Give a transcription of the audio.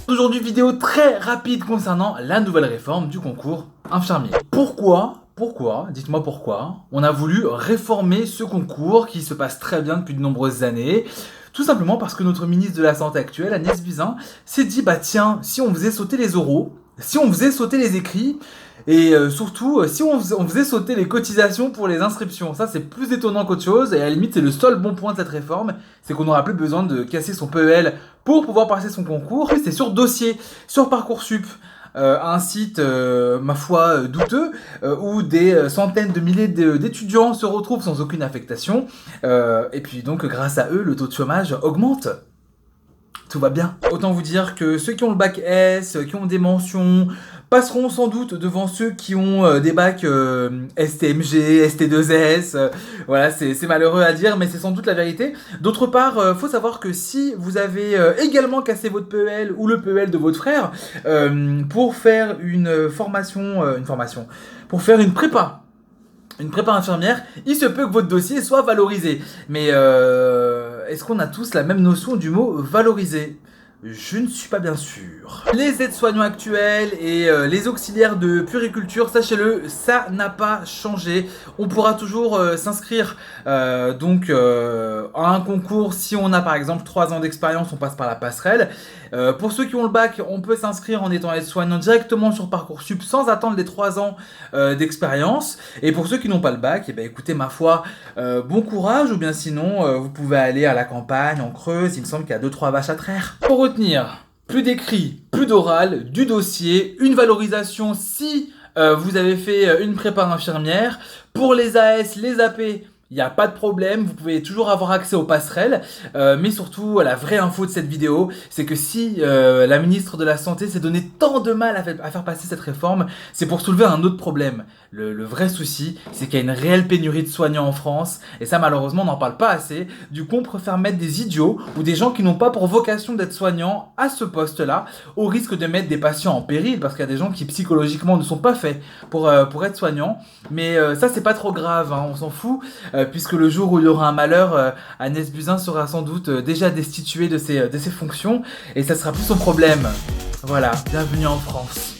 Aujourd'hui, vidéo très rapide concernant la nouvelle réforme du concours infirmier. Pourquoi, dites-moi pourquoi, on a voulu réformer ce concours qui se passe très bien depuis de nombreuses années. Tout simplement parce que notre ministre de la Santé actuelle, Agnès Buzyn, s'est dit, bah tiens, si on faisait sauter les oraux, si on faisait sauter les écrits, et surtout, si on faisait sauter les cotisations pour les inscriptions, ça c'est plus étonnant qu'autre chose, et à la limite c'est le seul bon point de cette réforme, c'est qu'on n'aura plus besoin de casser son PEL pour pouvoir passer son concours. C'est sur dossier, sur Parcoursup, un site, ma foi, douteux, où des centaines de milliers d'étudiants se retrouvent sans aucune affectation, et puis donc grâce à eux, le taux de chômage augmente. Tout va bien. Autant vous dire que ceux qui ont le bac S, qui ont des mentions, passeront sans doute devant ceux qui ont des bacs STMG, ST2S. Voilà, c'est malheureux à dire, mais c'est sans doute la vérité. D'autre part, faut savoir que si vous avez également cassé votre PEL ou le PEL de votre frère, pour faire une pour faire une prépa infirmière, il se peut que votre dossier soit valorisé. Mais est-ce qu'on a tous la même notion du mot valoriser ? Je ne suis pas bien sûr. Les aides-soignants actuels et les auxiliaires de puériculture, sachez-le, ça n'a pas changé. On pourra toujours s'inscrire à un concours si on a par exemple 3 ans d'expérience, on passe par la passerelle. Pour ceux qui ont le bac, on peut s'inscrire en étant aide-soignant directement sur Parcoursup sans attendre les 3 ans d'expérience. Et pour ceux qui n'ont pas le bac, eh ben, écoutez, ma foi, bon courage, ou bien sinon, vous pouvez aller à la campagne, en Creuse, il me semble qu'il y a 2-3 vaches à traire. Pour retenir, plus d'écrit, plus d'oral, du dossier, une valorisation si vous avez fait une prépa infirmière. Pour les AS, les AP, il n'y a pas de problème, vous pouvez toujours avoir accès aux passerelles, mais surtout la vraie info de cette vidéo, c'est que si la ministre de la Santé s'est donné tant de mal à faire passer cette réforme, c'est pour soulever un autre problème. Le vrai souci, c'est qu'il y a une réelle pénurie de soignants en France, et ça malheureusement on n'en parle pas assez. Du coup on préfère mettre des idiots ou des gens qui n'ont pas pour vocation d'être soignants à ce poste-là, au risque de mettre des patients en péril, parce qu'il y a des gens qui psychologiquement ne sont pas faits pour être soignants. Mais ça c'est pas trop grave, hein, on s'en fout. Puisque le jour où il y aura un malheur, Agnès Buzyn sera sans doute déjà destituée de ses fonctions, et ça sera plus son problème. Voilà, bienvenue en France.